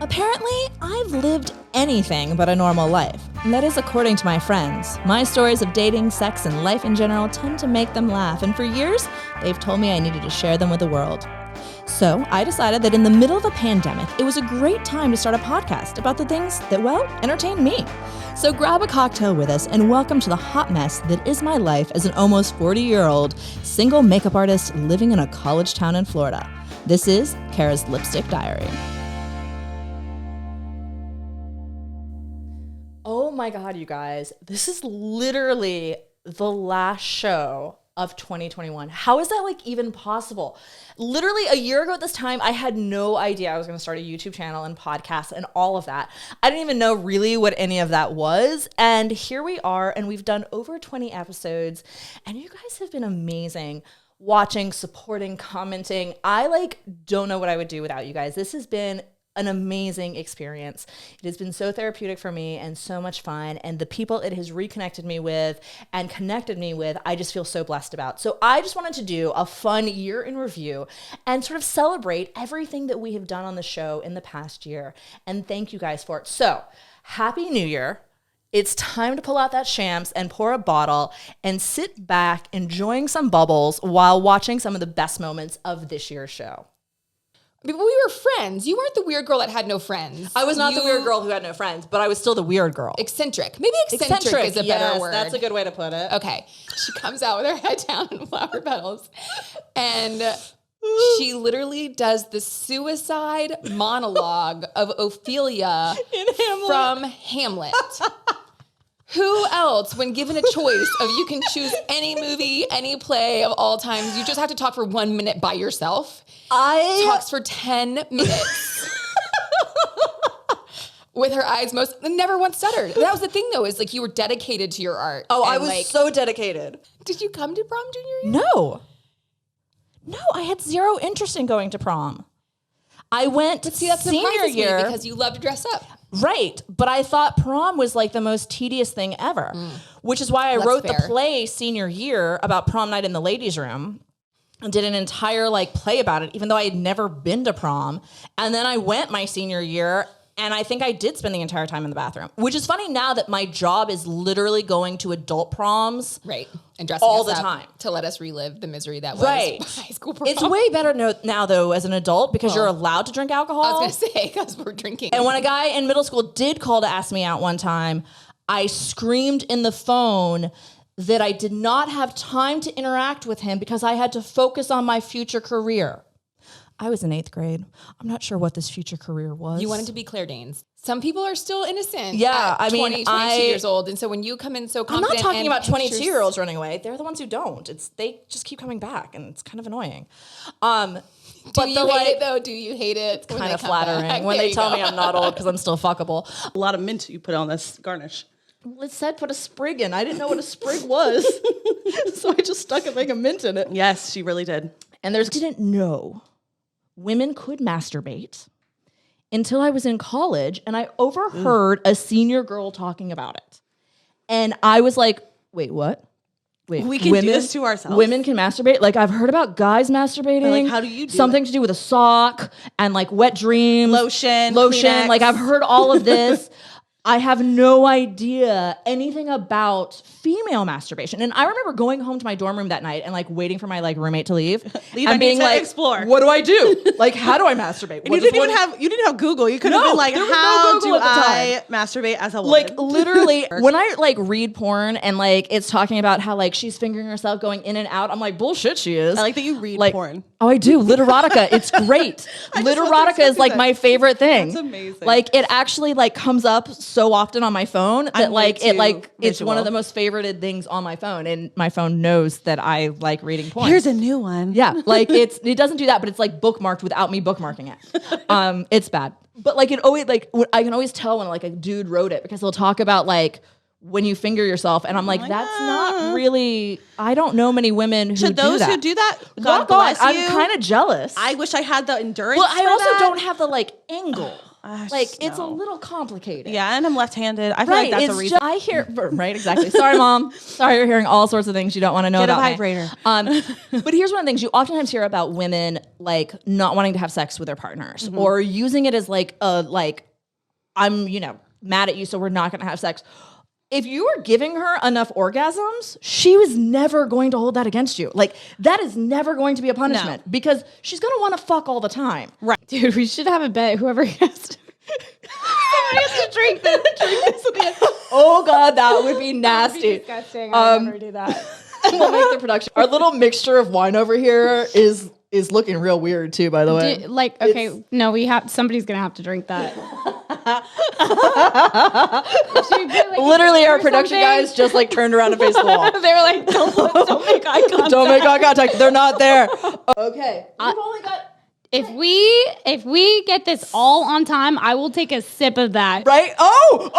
Apparently, I've lived anything but a normal life. That is according to my friends. My stories of dating, sex, and life in general tend to make them laugh, and for years, they've told me I needed to share them with the world. So I decided that in the middle of a pandemic, it was a great time to start a podcast about the things that, well, entertain me. So grab a cocktail with us and welcome to the hot mess that is my life as an almost 40-year-old single makeup artist living in a college town in Florida. This is Kara's Lipstick Diary. Oh my God, you guys, this is literally the last show of 2021. How is that even possible? Literally a year ago at this time, I had no idea I was going to start a YouTube channel and podcast and all of that. I didn't even know really what any of that was. And here we are, and we've done over 20 episodes, and you guys have been amazing. Watching, supporting, commenting. I don't know what I would do without you guys. This has been an amazing experience. It has been so therapeutic for me and so much fun. And the people it has reconnected me with and connected me with, I just feel so blessed about. So I just wanted to do a fun year in review and sort of celebrate everything that we have done on the show in the past year. And thank you guys for it. So Happy New Year. It's time to pull out that shams and pour a bottle and sit back enjoying some bubbles while watching some of the best moments of this year's show. But we were friends. You weren't the weird girl that had no friends. I was not the weird girl who had no friends, but I was still the weird girl. Eccentric. Maybe eccentric is a better word. That's a good way to put it. Okay. She comes out with her head down and flower petals. And she literally does the suicide monologue of Ophelia from Hamlet. Who else, when given a choice of you can choose any movie, any play of all times, you just have to talk for 1 minute by yourself. Talks for 10 minutes. With her eyes never once stuttered. That was the thing though, is you were dedicated to your art. Oh, I was so dedicated. Did you come to prom junior year? No, I had zero interest in going to prom. I went to senior year because you love to dress up. Right. But I thought prom was the most tedious thing ever, which is why I wrote the play senior year about prom night in the ladies' room and did an entire play about it, even though I had never been to prom. And then I went my senior year, and I think I did spend the entire time in the bathroom, which is funny now that my job is literally going to adult proms. Right. And dressing all us the up time to let us relive the misery that was high school prom. It's way better now, though, as an adult, because you're allowed to drink alcohol. I was going to say, because we're drinking. And when a guy in middle school did call to ask me out one time, I screamed in the phone that I did not have time to interact with him because I had to focus on my future career. I was in 8th grade. I'm not sure what this future career was. You wanted to be Claire Danes. Some people are still innocent. Yeah, at 22 years old. And so when you come in so confident, I'm not talking about 22-year-olds running away. They're the ones who don't. They just keep coming back, and it's kind of annoying. Do you hate it though? Do you hate it? It's kind of flattering when they tell me I'm not old because I'm still fuckable. A lot of mint you put on this garnish. Well, it said put a sprig in. I didn't know what a sprig was, so I just stuck a thing of mint in it. Yes, she really did. And didn't know women could masturbate until I was in college, and I overheard a senior girl talking about it. And I was like, wait, what? Wait, we can do this to ourselves? Women can masturbate? I've heard about guys masturbating. How do you do Something to do with a sock and wet dreams. Lotion. Kleenex. I've heard all of this. I have no idea anything about female masturbation. And I remember going home to my dorm room that night and waiting for my roommate to leave. And being explore. What do I do? How do I masturbate? And you didn't have Google. You could have been how do I masturbate as a woman? Literally, when I read porn and it's talking about how she's fingering herself going in and out, I'm bullshit she is. I like that you read porn. Oh, I do. Literotica. It's great. Literotica is my favorite thing. That's amazing. It actually comes up so often on my phone that it's one of the most favorited things on my phone, and my phone knows that I like reading porn. Here's a new one. Yeah, it doesn't do that, but it's bookmarked without me bookmarking it. It's bad, but it always I can always tell when a dude wrote it because they'll talk about when you finger yourself, and I'm that's not really. I don't know many women who Should those do that. who do that, God bless you. I'm kind of jealous. I wish I had the endurance. Well, I also that. don't have the angle. It's a no. little complicated. Yeah, and I'm left-handed. I feel like that's a reason. I hear right, exactly. Sorry, Mom. Sorry, you're hearing all sorts of things you don't want to know Get about a vibrator. But here's one of the things you oftentimes hear about women like not wanting to have sex with their partners or using it as like I'm, mad at you, so we're not going to have sex. If you were giving her enough orgasms, she was never going to hold that against you. Like, that is never going to be a punishment because she's going to want to fuck all the time. Right. Dude, we should have a bet. Whoever has to... Somebody has to drink this at the end. Oh, God, that would be nasty. Disgusting. I would never do that. We'll make the production. Our little mixture of wine over here is looking real weird, too, by the way. Somebody's going to have to drink that. Literally, our production guys just like turned around and faced the wall. They were like, don't make eye contact. Don't make eye contact. They're not there. Okay. We've only got... If we get this all on time, I will take a sip of that. Right? Oh,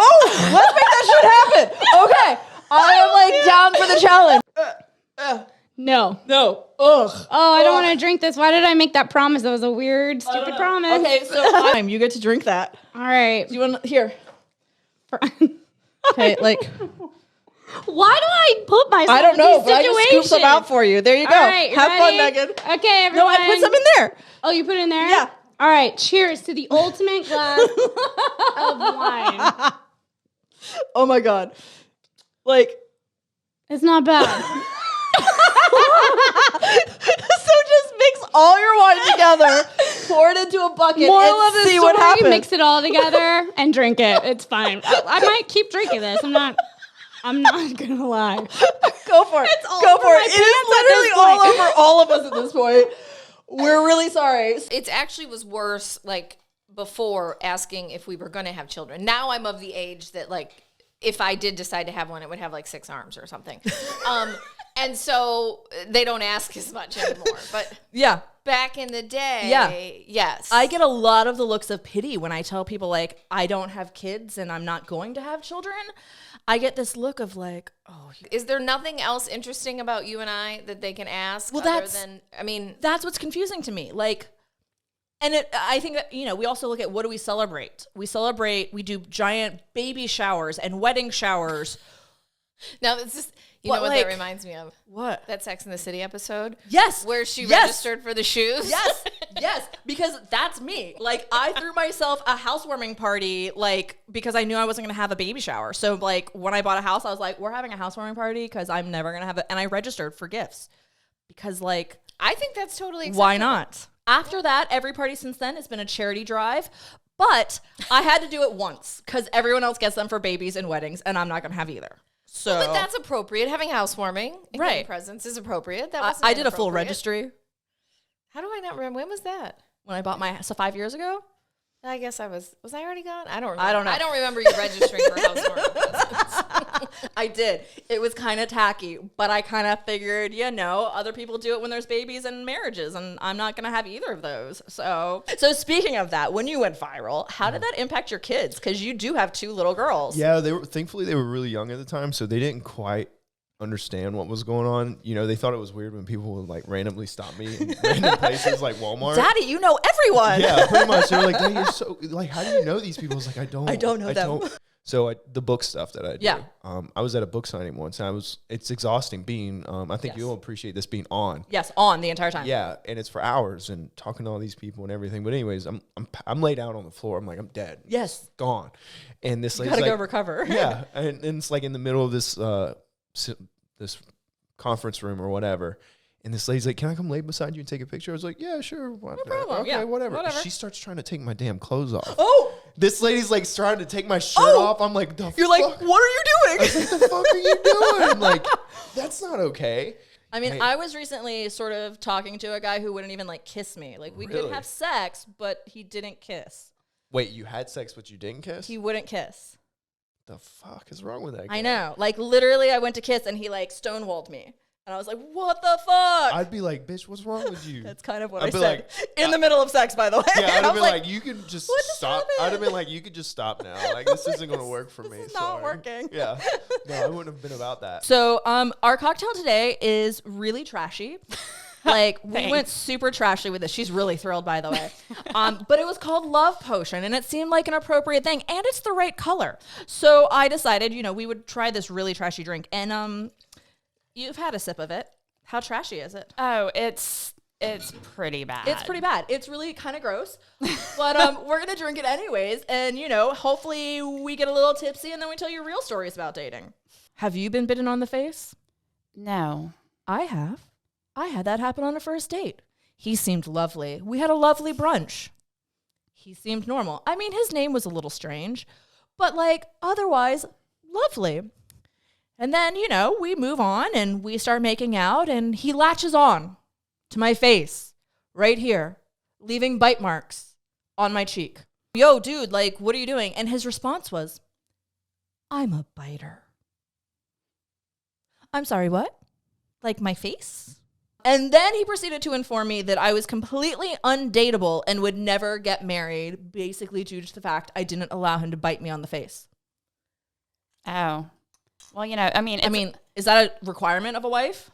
let's make that shit happen. Okay. I am like down for the challenge. No. Ugh. Oh, I don't want to drink this. Why did I make that promise? That was a weird, stupid promise. Okay, so you get to drink that. All right. Do you want here? Okay, like. Why do I put myself I don't know, in but these I just situations? scooped some out for you. There you go. All right, Have fun, ready? Megan. Okay, everyone. No, I put some in there. Oh, you put it in there? Yeah. All right, cheers to the ultimate glass of wine. Oh my God. Like. It's not bad. So just mix all your wine together, pour it into a bucket, Moral and of the see story, what happens. mix it all together and drink it. It's fine. I might keep drinking this. I'm not gonna lie. Go for it. It's all Go over for my it. It is literally pants all at this over all of us at this point. We're really sorry. It actually was worse, like, before asking if we were going to have children. Now I'm of the age that, like, if I did decide to have one, it would have, like, 6 arms or something. And so they don't ask as much anymore. But Yeah. back in the day, yes. I get a lot of the looks of pity when I tell people, like, I don't have kids and I'm not going to have children. I get this look of like, oh. Is there nothing else interesting about you and I that they can ask? Well, that's what's confusing to me. Like, and I think that, we also look at what do we celebrate? We do giant baby showers and wedding showers. Now, this is, What, know what like- that reminds me of? What? That Sex and the City episode? Yes. Where she Yes. registered for the shoes? Yes, because that's me. Like, I threw myself a housewarming party, like, because I knew I wasn't going to have a baby shower. So, like, when I bought a house, I was like, we're having a housewarming party because I'm never going to have it. And I registered for gifts because, like, I think that's totally acceptable. why not? After that, every party since then has been a charity drive. But I had to do it once because everyone else gets them for babies and weddings, and I'm not going to have either. So, But that's appropriate. Having housewarming and Right. getting presents is appropriate. That wasn't I did a full inappropriate. registry How do I not remember? When was that? when I bought my house 5 years ago. I guess I was I already gone? I don't remember. I don't know. I don't remember you registering for housewarming presents. I did. It was kind of tacky, but I kind of figured, other people do it when there's babies and marriages, and I'm not going to have either of those. So speaking of that, when you went viral, how did that impact your kids? Because you do have 2 little girls. Yeah, thankfully they were really young at the time, so they didn't quite understand what was going on. They thought it was weird when people would like randomly stop me in random places like Walmart. Daddy, you know everyone. Yeah, pretty much. They were like, "Daddy, you're so like, how do you know these people?" I was like, I don't know them. So the book stuff that I do. Yeah. I was at a book signing once, and it's exhausting being. I think Yes. you'll appreciate this being on. Yes, on the entire time. Yeah, and it's for hours and talking to all these people and everything. But anyways, I'm laid out on the floor. I'm like, I'm dead. Yes. Gone. And this lady's Gotta like, go recover. yeah, and it's like in the middle of this this conference room or whatever, and this lady's like, "Can I come lay beside you and take a picture?" I was like, "Yeah, sure, no problem. okay, Yeah, whatever." whatever. She starts trying to take my damn clothes off. Oh, This lady's like trying to take my shirt Oh! off. I'm like, you're like, what are you I doing? was like, the fuck are you doing? Like, that's not okay. I mean, Hey. I was recently sort of talking to a guy who wouldn't even like kiss me. Like, we Really? could have sex, but he didn't kiss. Wait, you had sex but you didn't kiss? He wouldn't kiss. The fuck is wrong with that guy? I know. Like, literally, I went to kiss and he like stonewalled me. And I was like, what the fuck? I'd be like, bitch, what's wrong with you? That's kind of what I'd I be said. like, In the middle of sex, by the way. Yeah, I'd I have was been like, you could just what just stop. happened? I'd have been like, you could just stop now. Like, this isn't going to work for me. is not Sorry. working. Yeah. No, I wouldn't have been about that. So, our cocktail today is really trashy. Like, we went super trashy with this. She's really thrilled, by the way. But it was called Love Potion, and it seemed like an appropriate thing, and it's the right color. So I decided, we would try this really trashy drink, and you've had a sip of it. How trashy is it? Oh, it's It's pretty bad. It's pretty bad. It's really kind of gross. But we're going to drink it anyways. And, hopefully we get a little tipsy and then we tell you real stories about dating. Have you been bitten on the face? No. I have. I had that happen on a first date. He seemed lovely. We had a lovely brunch. He seemed normal. I mean, his name was a little strange, but otherwise lovely. And then, we move on and we start making out and he latches on to my face right here, leaving bite marks on my cheek. Yo, dude, what are you doing? And his response was, I'm a biter. I'm sorry, what? My face? And then he proceeded to inform me that I was completely undateable and would never get married, basically due to the fact I didn't allow him to bite me on the face. Oh. Well, I mean, is that a requirement of a wife?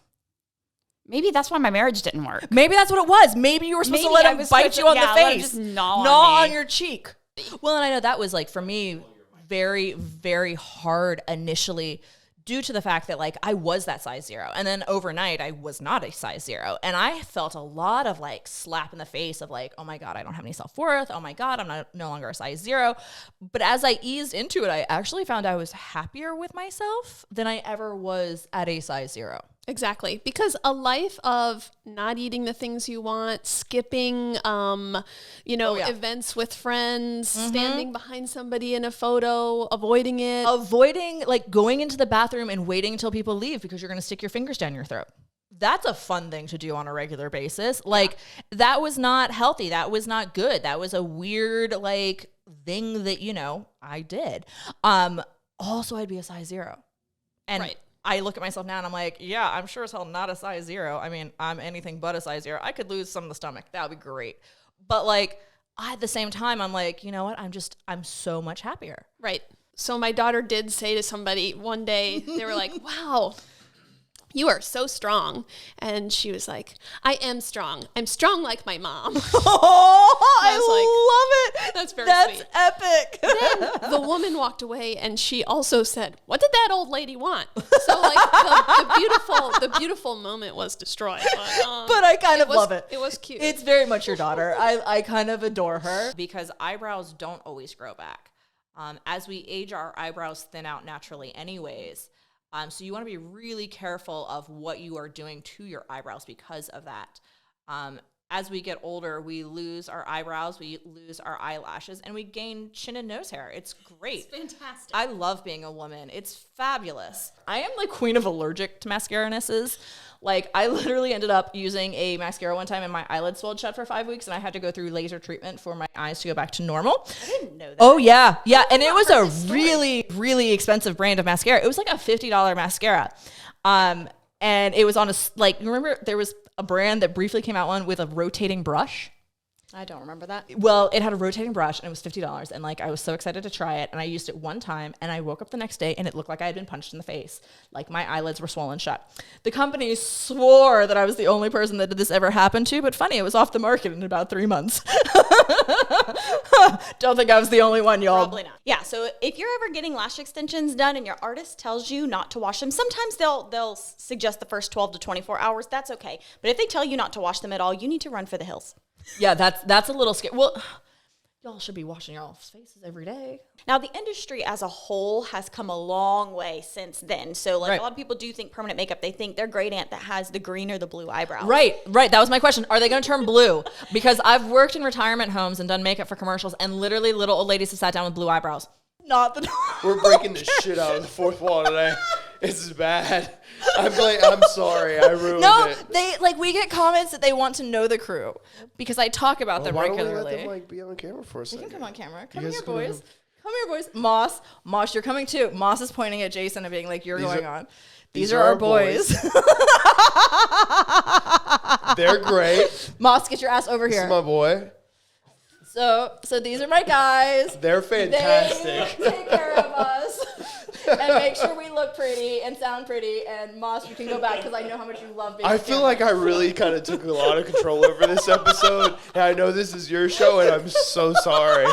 Maybe that's why my marriage didn't work. Maybe that's what it was. Maybe you were supposed to let him bite you on the face. Gnaw on your cheek. Well, and I know that was for me, very, very hard initially due to the fact that I was that size 0. And then overnight I was not a size 0. And I felt a lot of slap in the face of oh my God, I don't have any self-worth. Oh my God, I'm no longer a size 0. But as I eased into it, I actually found I was happier with myself than I ever was at a size 0. Exactly. Because a life of not eating the things you want, skipping, events with friends, standing behind somebody in a photo, avoiding it. Avoiding, going into the bathroom and waiting until people leave because you're going to stick your fingers down your throat. That's a fun thing to do on a regular basis. That was not healthy. That was not good. That was a weird, thing that, I did. Also, I'd be a size 0. And right. I look at myself now and I'm like, yeah, I'm sure as hell not a size 0. I mean, I'm anything but a size 0. I could lose some of the stomach. That would be great. But at the same time, I'm like, you know what? I'm so much happier. Right. So my daughter did say to somebody one day, they were like, wow, you are so strong. And she was like, I am strong. I'm strong like my mom. Oh, I love it. That's very sweet. That's epic. Then the woman walked away and she also said, what did that old lady want? So the beautiful moment was destroyed. But I kind of love it. It was cute. It's very much your daughter. I kind of adore her because eyebrows don't always grow back. As we age, our eyebrows thin out naturally anyways. So you want to be really careful of what you are doing to your eyebrows because of that. As we get older, we lose our eyebrows, we lose our eyelashes, and we gain chin and nose hair. It's great. It's fantastic. I love being a woman. It's fabulous. I am queen of allergic to mascara-nesses. I literally ended up using a mascara one time and my eyelids swelled shut for 5 weeks and I had to go through laser treatment for my eyes to go back to normal. I didn't know that. Oh, yeah. Yeah. And it was a really, really expensive brand of mascara. It was a $50 mascara. And it was on you remember there was a brand that briefly came out with a rotating brush? I don't remember that. Well, it had a rotating brush and it was $50. And I was so excited to try it. And I used it one time and I woke up the next day and it looked like I had been punched in the face. My eyelids were swollen shut. The company swore that I was the only person that this ever happened to, but funny, it was off the market in about 3 months. Don't think I was the only one, y'all. Probably not. Yeah, so if you're ever getting lash extensions done and your artist tells you not to wash them, sometimes they'll suggest the first 12 to 24 hours. That's okay. But if they tell you not to wash them at all, you need to run for the hills. Yeah, that's a little scary. Well, y'all should be washing y'all's faces every day. Now, the industry as a whole has come a long way since then. So, Right. a lot of people do think permanent makeup, they think their great aunt that has the green or the blue eyebrows. Right. That was my question. Are they going to turn blue? Because I've worked in retirement homes and done makeup for commercials, and literally little old ladies have sat down with blue eyebrows. Not the We're breaking the shit out of the fourth wall today. It's bad. I'm sorry. I ruined it. They we get comments that they want to know the crew because I talk about them Why don't we regularly. let them be on camera for a You second? can come on camera. Come You here, guys boys. Come here, boys. Moss, you're coming too. Moss is pointing at Jason and being like, "You're going on." These are our boys. They're great. Moss, get your ass over This here. is my boy. So these are my guys. They're fantastic. They take care of us and make sure we look pretty and sound pretty. And Moss, you can go back because I know how much you love being. I on feel camera. like I really kind of took a lot of control over this episode. And I know this is your show, and I'm so sorry.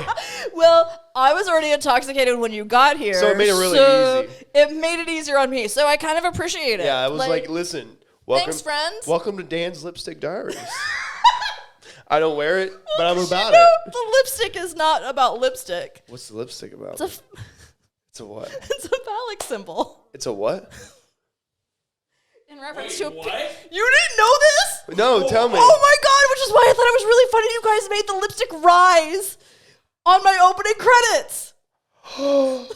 Well, I was already intoxicated when you got here. So it made it really easy. It made it easier on me. So I kind of appreciate it. Yeah, I was like, listen. Welcome, thanks, friends. Welcome to Dan's Lipstick Diaries. I don't wear it, but I'm about No, it. the lipstick is not about lipstick. What's the lipstick about? It's a what? It's a phallic symbol. It's a what? In reference to a... You didn't know this? No, tell me. Oh my God, which is why I thought it was really funny you guys made the lipstick rise on my opening credits. Oh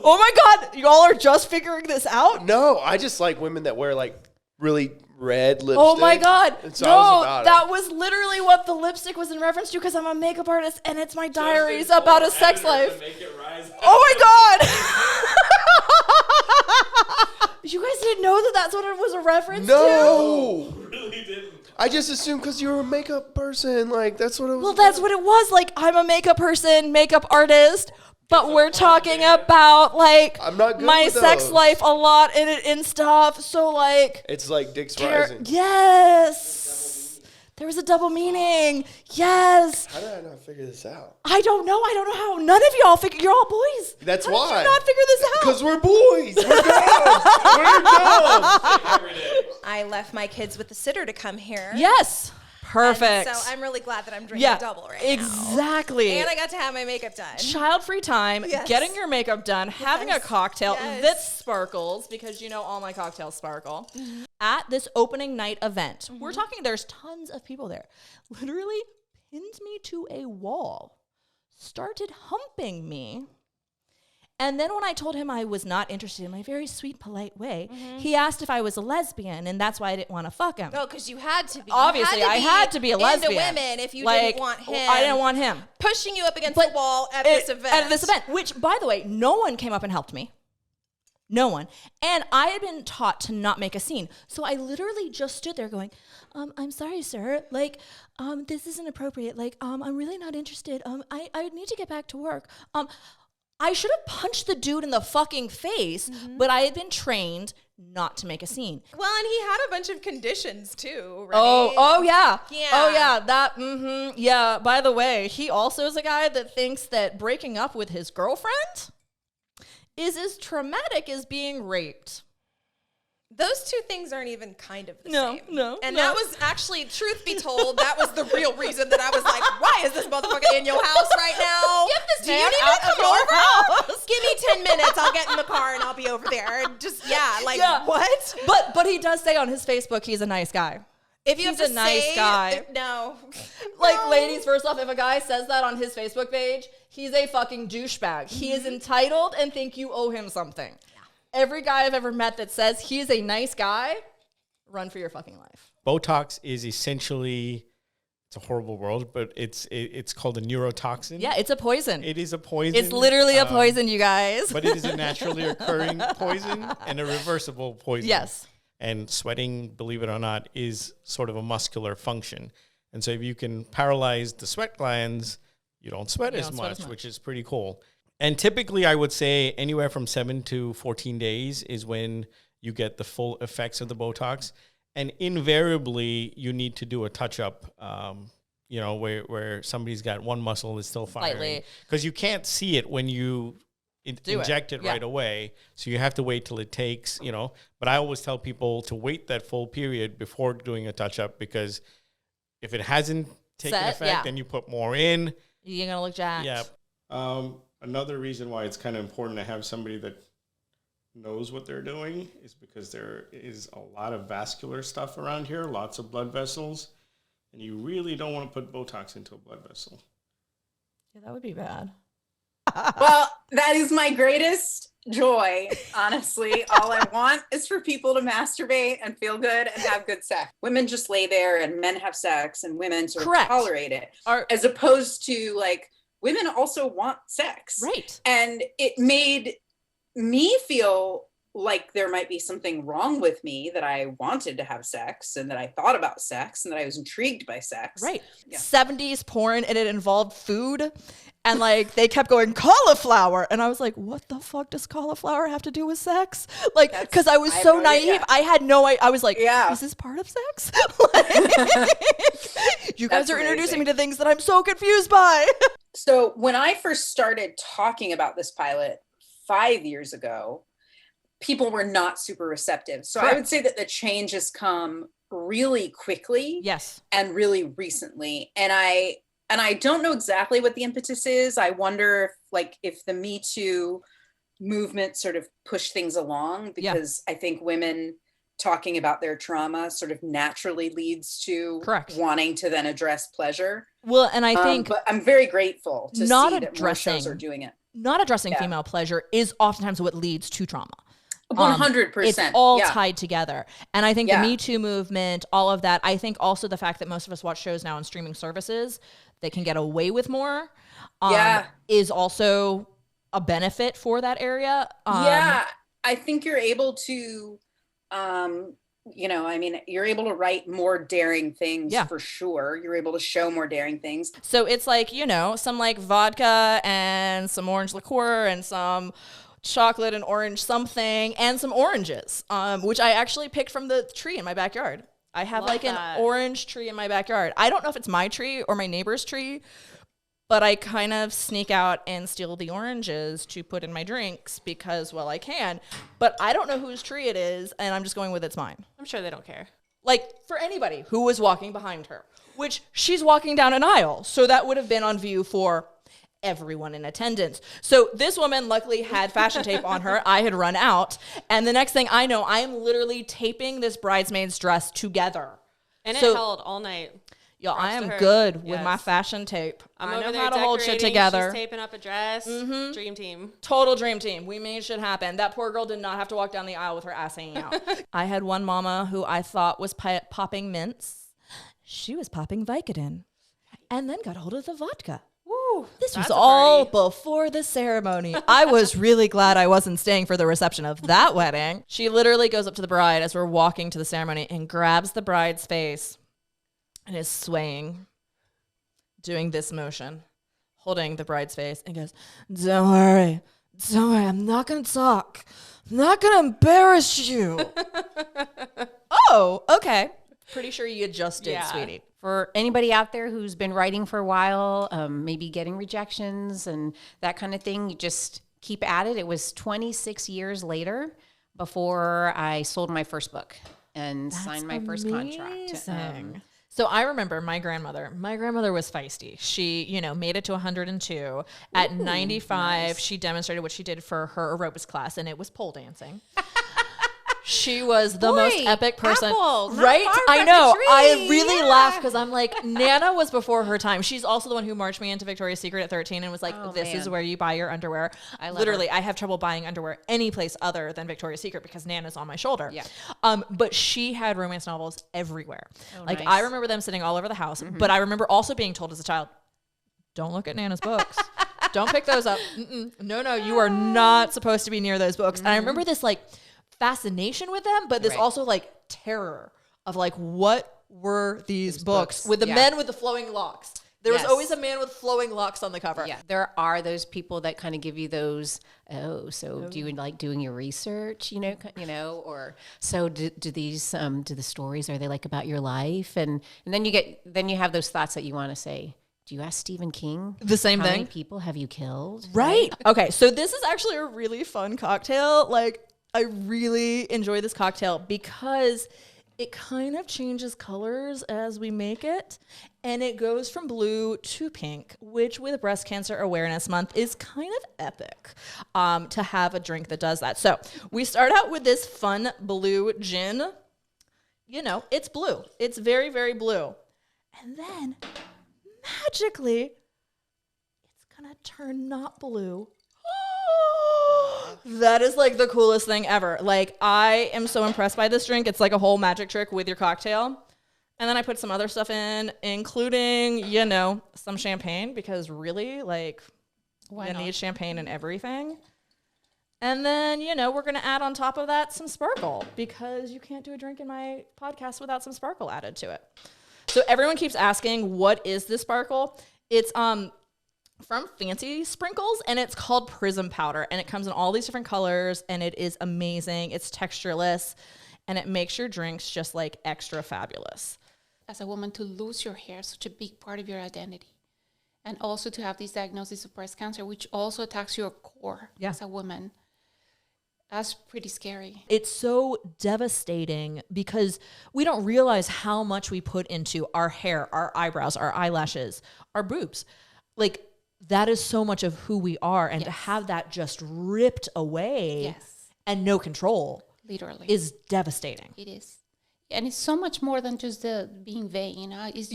my God, y'all are just figuring this out? No, I just like women that wear like really red lipstick. Oh my God. So no, that was literally what the lipstick was in reference to because I'm a makeup artist and it's my diaries about a sex life. Oh my God. You guys didn't know that that's what it was a reference to? No. Really didn't. I just assumed because you were a makeup person. Like, that's what it was. Well, that's what it was. Like, I'm a makeup person, makeup artist. But we're talking about like I'm not good my with sex those. life a lot in it and stuff. So like it's like dicks rising. Yes. There was a double meaning. Yes. How did I not figure this out? I don't know how. None of y'all figure. You're all boys. That's how why. Did you not figure this out? Because we're boys. We're dumb. I left my kids with the sitter to come here. Yes. Perfect. And so I'm really glad that I'm drinking double right now. Exactly. And I got to have my makeup done. Child-free time, Yes. getting your makeup done, having a cocktail Yes. that sparkles, because you know all my cocktails sparkle, at this opening night event. We're talking, there's tons of people there. Literally pinned me to a wall, started humping me. And then when I told him I was not interested in my very sweet, polite way, he asked if I was a lesbian, and that's why I didn't want to fuck him. Oh, because you had to be. Obviously, I had to be a lesbian. Into women if you Like, didn't want him. I didn't want him. Pushing you up against the wall at this event. At this event, which, by the way, no one came up and helped me. No one. And I had been taught to not make a scene. So I literally just stood there going, I'm sorry, sir. Like, this isn't appropriate. Like, I'm really not interested. I need to get back to work. I should have punched the dude in the fucking face, but I had been trained not to make a scene. Well, and he had a bunch of conditions too, right? Oh yeah. Yeah. Oh yeah, yeah. By the way, he also is a guy that thinks that breaking up with his girlfriend is as traumatic as being raped. Those two things aren't even kind of the same. No. And that was actually, truth be told, that was the real reason that I was like, why is this motherfucker in your house right now? Get this Do you man need out to of come your over? house. Give me 10 minutes. I'll get in the car and I'll be over there. And just, what? But he does say on his Facebook he's a nice guy. If you He's have to a nice say, guy. No. Like, ladies, first off, if a guy says that on his Facebook page, he's a fucking douchebag. He is entitled and think you owe him something. Every guy I've ever met that says he is a nice guy, run for your fucking life. Botox is essentially, it's a horrible word, but it's called a neurotoxin. Yeah, it's a poison. It is a poison. It's literally a poison, you guys. But it is a naturally occurring poison and a reversible poison. Yes. And sweating, believe it or not, is sort of a muscular function. And so if you can paralyze the sweat glands, you don't sweat as much, which is pretty cool. And typically, I would say anywhere from 7 to 14 days is when you get the full effects of the Botox. And invariably, you need to do a touch-up, where somebody's got one muscle is still firing. Because you can't see it when you inject it right away. So you have to wait till it takes, But I always tell people to wait that full period before doing a touch-up, because if it hasn't taken effect and you put more in, you're going to look jacked. Yeah. Another reason why it's kind of important to have somebody that knows what they're doing is because there is a lot of vascular stuff around here, lots of blood vessels, and you really don't want to put Botox into a blood vessel. Yeah, that would be bad. Well, that is my greatest joy, honestly. All I want is for people to masturbate and feel good and have good sex. Women just lay there and men have sex and women sort of tolerate it. As opposed to like, women also want sex. Right. And it made me feel like there might be something wrong with me, that I wanted to have sex and that I thought about sex and that I was intrigued by sex. Right. Yeah. 70s porn, and it involved food. And like they kept going cauliflower, and I was like, "What the fuck does cauliflower have to do with sex?" Like, because I was so naive, I had no idea. I was like, "Is this part of sex?" You guys are introducing me to things that I'm so confused by. So when I first started talking about this pilot 5 years ago, people were not super receptive. So I would say that the change has come really quickly. Yes. And really recently. And I don't know exactly what the impetus is. I wonder if the Me Too movement sort of pushed things along, because I think women talking about their trauma sort of naturally leads to wanting to then address pleasure. Well, and I think, but I'm very grateful to see that more shows are doing it. Not addressing female pleasure is oftentimes what leads to trauma. 100%. It's all tied together. And I think the Me Too movement, all of that, I think also the fact that most of us watch shows now on streaming services that can get away with more is also a benefit for that area. I think you're able to, you're able to write more daring things for sure. You're able to show more daring things. So it's like, some like vodka and some orange liqueur and some chocolate and orange something and some oranges, which I actually picked from the tree in my backyard. I have an orange tree in my backyard. I don't know if it's my tree or my neighbor's tree, but I kind of sneak out and steal the oranges to put in my drinks because, I can. But I don't know whose tree it is, and I'm just going with it's mine. I'm sure they don't care. Like, for anybody who was walking behind her, which she's walking down an aisle, so that would have been on view for everyone in attendance. So this woman luckily had fashion tape on her. I had run out. And the next thing I know, I am literally taping this bridesmaid's dress together. And it held all night. Yo, I am good with my fashion tape. I know how to hold shit together. She's taping up a dress. Dream team. Total dream team. We made shit happen. That poor girl did not have to walk down the aisle with her ass hanging out. I had one mama who I thought was popping mints. She was popping Vicodin. And then got hold of the vodka. Woo, this was all before the ceremony. I was really glad I wasn't staying for the reception of that wedding. She literally goes up to the bride as we're walking to the ceremony and grabs the bride's face and is swaying, doing this motion, holding the bride's face, and goes, don't worry, I'm not going to talk. I'm not going to embarrass you. Oh, okay. Pretty sure you just did, sweetie. For anybody out there who's been writing for a while, maybe getting rejections and that kind of thing, you just keep at it. It was 26 years later before I sold my first book and signed my first contract. So I remember my grandmother was feisty. She, made it to 102. At 95, she demonstrated what she did for her aerobics class, and it was pole dancing. She was the most epic person. Right? I know. I really laugh because I'm like, Nana was before her time. She's also the one who marched me into Victoria's Secret at 13 and was like, this is where you buy your underwear. I have trouble buying underwear any place other than Victoria's Secret because Nana's on my shoulder. Yeah. But she had romance novels everywhere. Nice. I remember them sitting all over the house. Mm-hmm. But I remember also being told as a child, don't look at Nana's books. Don't pick those up. No, you are not supposed to be near those books. Mm-hmm. And I remember this fascination with them, but this also terror of what were these books with the men with the flowing locks. There was always a man with flowing locks on the cover. Yeah, there are those people that kind of give you those. Do you like doing your research? Or so do these do the stories, are they about your life? And then you have those thoughts that you want to say. Do you ask Stephen King the same thing? How many people have you killed? Right. Okay, so this is actually a really fun cocktail. I really enjoy this cocktail because it kind of changes colors as we make it. And it goes from blue to pink, which with Breast Cancer Awareness Month is kind of epic to have a drink that does that. So we start out with this fun blue gin. It's blue. It's very, very blue. And then magically, it's going to turn not blue. That is the coolest thing ever. I am so impressed by this drink. It's a whole magic trick with your cocktail. And then I put some other stuff in, including, some champagne because really, you need champagne in everything. And then, we're going to add on top of that some sparkle because you can't do a drink in my podcast without some sparkle added to it. So everyone keeps asking, what is this sparkle? It's, from Fancy Sprinkles, and it's called Prism Powder, and it comes in all these different colors, and it is amazing. It's textureless, and it makes your drinks just extra fabulous. As a woman, to lose your hair, such a big part of your identity, and also to have this diagnosis of breast cancer, which also attacks your core as a woman. That's pretty scary. It's so devastating because we don't realize how much we put into our hair, our eyebrows, our eyelashes, our boobs. Like, that is so much of who we are. And to have that just ripped away and no control literally is devastating. It is. And it's so much more than just the being vain, you know. It's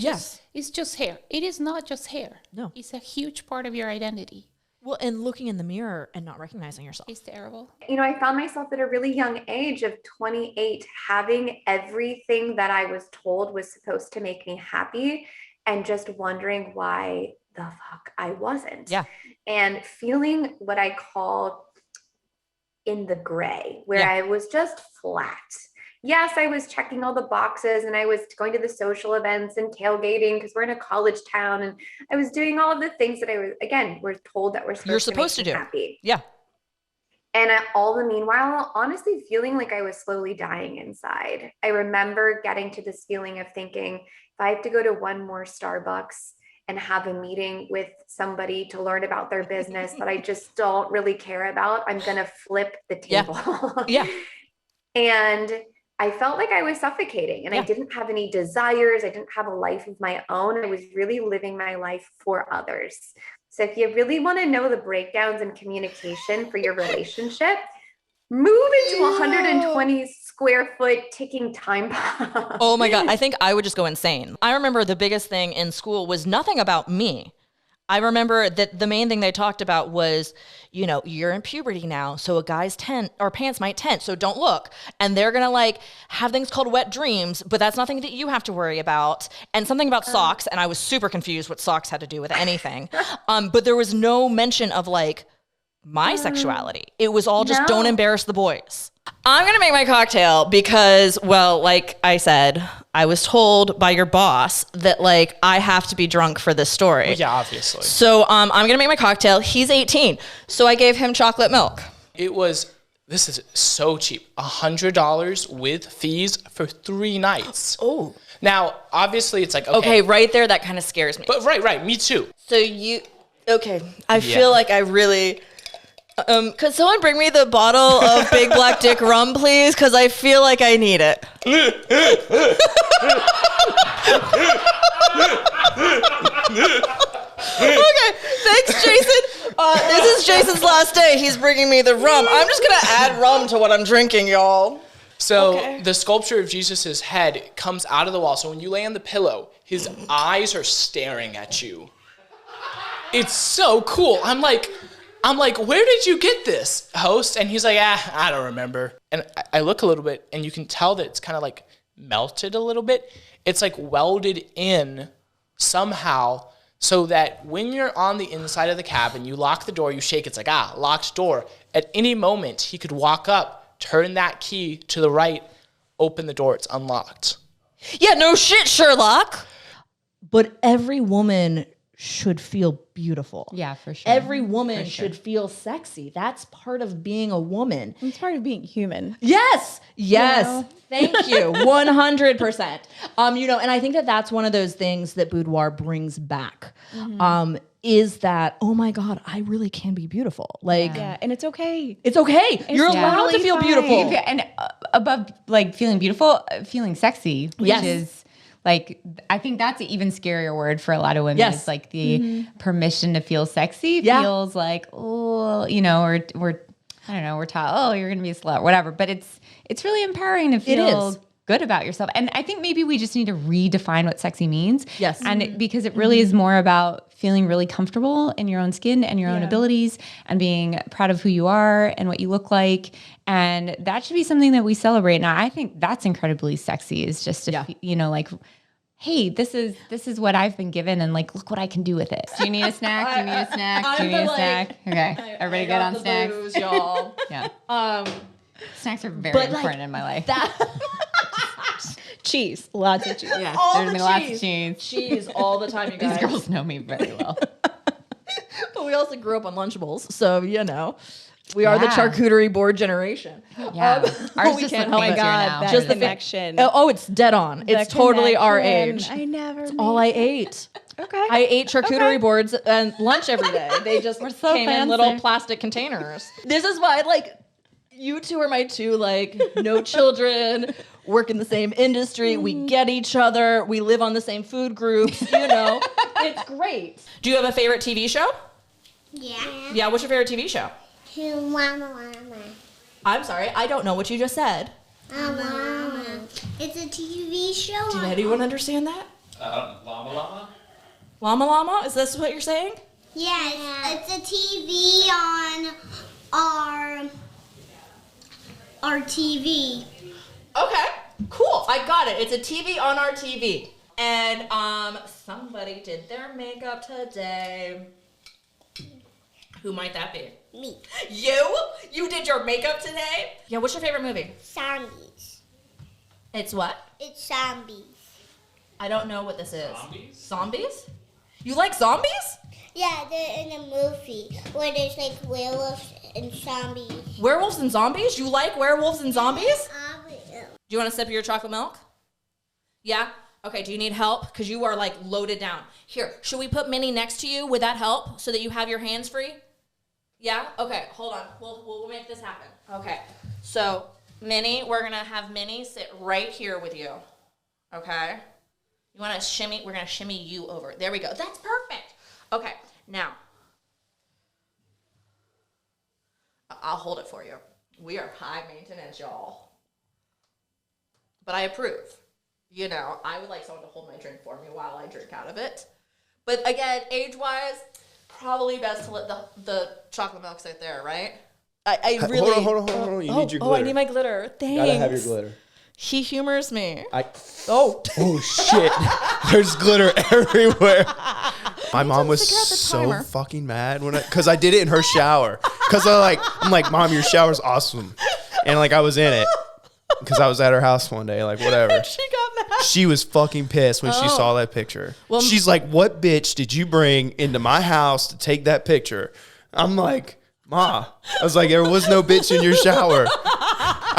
just hair. It is not just hair. No. It's a huge part of your identity. Well, and looking in the mirror and not recognizing yourself. It's terrible. You know, I found myself at a really young age of 28 having everything that I was told was supposed to make me happy and just wondering why the fuck I wasn't. Yeah. And feeling what I call in the gray, where I was just flat. Yes, I was checking all the boxes and I was going to the social events and tailgating because we're in a college town, and I was doing all of the things that I was, again, we're told that we're supposed to do. Happy. Yeah. And all the meanwhile, honestly feeling like I was slowly dying inside. I remember getting to this feeling of thinking, if I have to go to one more Starbucks and have a meeting with somebody to learn about their business that I just don't really care about, I'm going to flip the table. Yeah. And I felt like I was suffocating and I didn't have any desires. I didn't have a life of my own. I was really living my life for others. So if you really want to know the breakdowns in communication for your relationship, move into 120 square foot ticking time bomb. Oh my God. I think I would just go insane. I remember the biggest thing in school was nothing about me. I remember that the main thing they talked about was, you know, you're in puberty now, so a guy's pants might tent, so don't look. And they're gonna like have things called wet dreams, but that's nothing that you have to worry about. And something about socks, and I was super confused what socks had to do with anything. But there was no mention of like my sexuality. It was all just don't embarrass the boys. I'm going to make my cocktail because, well, like I said, I was told by your boss that like I have to be drunk for this story. Well, yeah, obviously. So I'm going to make my cocktail. He's 18. So I gave him chocolate milk. This is so cheap. $100 with fees for 3 nights. Oh. Now, obviously it's like, okay, right there, that kind of scares me. But right, me too. So I feel like I really... could someone bring me the bottle of Big Black Dick rum, please? Because I feel like I need it. Okay, thanks, Jason. This is Jason's last day. He's bringing me the rum. I'm just going to add rum to what I'm drinking, y'all. So the sculpture of Jesus's head comes out of the wall. So when you lay on the pillow, his eyes are staring at you. It's so cool. I'm like, where did you get this, host? And he's like, I don't remember. And I look a little bit, and you can tell that it's kind of like melted a little bit. It's like welded in somehow so that when you're on the inside of the cabin, you lock the door, you shake, it's like, locked door. At any moment, he could walk up, turn that key to the right, open the door, it's unlocked. Yeah, no shit, Sherlock. But every woman should feel beautiful. Yeah, for sure. Every woman should feel sexy. That's part of being a woman. It's part of being human. Yes. You know? Thank you. 100%. And I think that that's one of those things that boudoir brings back. Is that, oh my God, I really can be beautiful. Like, and it's okay. It's okay. You're allowed to feel beautiful. And above like feeling beautiful, feeling sexy, which is like, I think that's an even scarier word for a lot of women. Yes. It's like the permission to feel sexy feels like, oh, you know, or I don't know, we're taught, oh, you're going to be a slut, whatever. But it's really empowering to feel good about yourself. And I think maybe we just need to redefine what sexy means. Yes. And because it really is more about feeling really comfortable in your own skin and your own abilities and being proud of who you are and what you look like. And that should be something that we celebrate. Now, I think that's incredibly sexy, is just to, you know, like, hey, this is what I've been given, and like, look what I can do with it. Do you need a snack? Do you need a snack? Do you need a snack? Okay. Everybody good on snacks? Booze, y'all. Yeah. Snacks are very important in my life. Cheese. Lots of cheese. Yeah. All There's the been lots of cheese. Cheese all the time, you guys. These girls know me very well. But we also grew up on Lunchables, so you know. We are the charcuterie board generation. Yeah. Ours we just can't look help it. fancier now. That Just the connection. Oh, it's dead on. It's totally our age. I never. It's all I ate. Okay. I ate charcuterie boards and lunch every day. They just We're so came in fancy. little plastic containers. This is why, like, You two are my two, like, no children, work in the same industry. We get each other. We live on the same food groups. You know, it's great. Do you have a favorite TV show? Yeah. Yeah, what's your favorite TV show? Mama. I'm sorry, I don't know what you just said. Mama. It's a TV show. Did anyone understand that? Llama Llama? Llama Llama? Is this what you're saying? Yeah, it's a TV on our TV. Okay, cool. I got it. It's a TV on our TV. And somebody did their makeup today. Who might that be? Me. You did your makeup today? Yeah, what's your favorite movie? Zombies. It's what? It's zombies. I don't know what this is. Zombies? You like zombies? Yeah, they're in a movie where there's like werewolves and zombies. Werewolves and zombies? You like werewolves and zombies? Do you want a sip of your chocolate milk? Yeah? Okay, do you need help? Because you are like loaded down. Here, should we put Minnie next to you? Would that help so that you have your hands free? Yeah? Okay, hold on. We'll make this happen. Okay, so Minnie, we're going to have Minnie sit right here with you. Okay? You want to shimmy? We're going to shimmy you over. There we go. That's perfect. Okay, now, I'll hold it for you. We are high maintenance, y'all. But I approve. You know, I would like someone to hold my drink for me while I drink out of it. But again, age-wise, probably best to let the chocolate milk sit there, right? I really... Hold on. You need your glitter. Oh, I need my glitter. Thanks. Gotta have your glitter. He humors me. Oh shit. There's glitter everywhere. My mom was so fucking mad because I did it in her shower. Because I'm like, Mom, your shower's awesome. And like I was in it. Because I was at her house one day, like whatever. She got mad. She was fucking pissed when she saw that picture. Well, she's like, what bitch did you bring into my house to take that picture? I'm like, Ma. I was like, there was no bitch in your shower.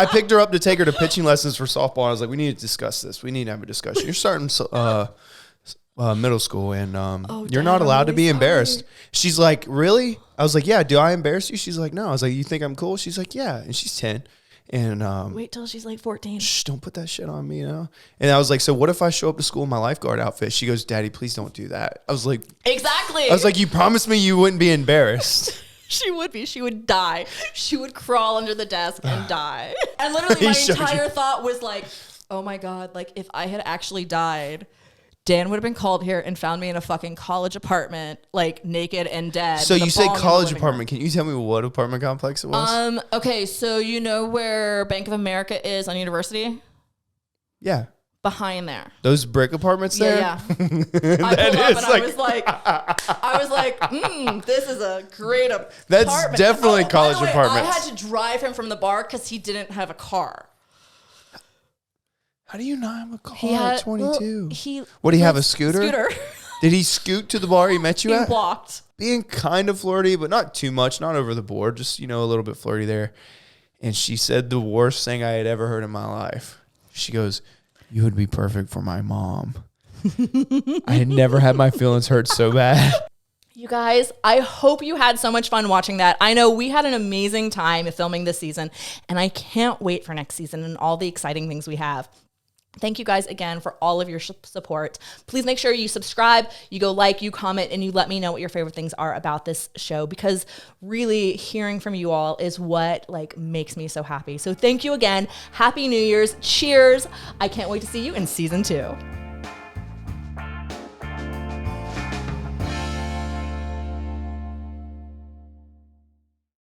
I picked her up to take her to pitching lessons for softball. I was like, we need to discuss this. We need to have a discussion. You're starting middle school and you're not allowed to be embarrassed. She's like, really? I was like, yeah, do I embarrass you? She's like, no. I was like, you think I'm cool? She's like, yeah. And she's 10. And wait till she's like 14. Shh, don't put that shit on me, you know? And I was like, so what if I show up to school in my lifeguard outfit? She goes, Daddy, please don't do that. I was like, exactly. I was like, you promised me you wouldn't be embarrassed. She would be. She would die. She would crawl under the desk and die. And literally my entire thought was like, oh my God, like if I had actually died, Dan would have been called here and found me in a fucking college apartment, like naked and dead. So you say college apartment. Can you tell me what apartment complex it was? Okay, so you know where Bank of America is on University? Yeah. Behind there. Those brick apartments there? Yeah. I pulled up and I was like, this is a great apartment. That's definitely college apartments. I had to drive him from the bar because he didn't have a car. How do you not have a car at 22? Well, what, do you have a scooter? Scooter. Did he scoot to the bar he met you at? He walked. Being kind of flirty, but not too much, not over the board, just, a little bit flirty there. And she said the worst thing I had ever heard in my life. She goes, you would be perfect for my mom. I had never had my feelings hurt so bad. You guys, I hope you had so much fun watching that. I know we had an amazing time filming this season, and I can't wait for next season and all the exciting things we have. Thank you guys again for all of your support. Please make sure you subscribe, you go like, you comment, and you let me know what your favorite things are about this show, because really hearing from you all is what makes me so happy. So thank you again. Happy New Year's. Cheers. I can't wait to see you in season 2.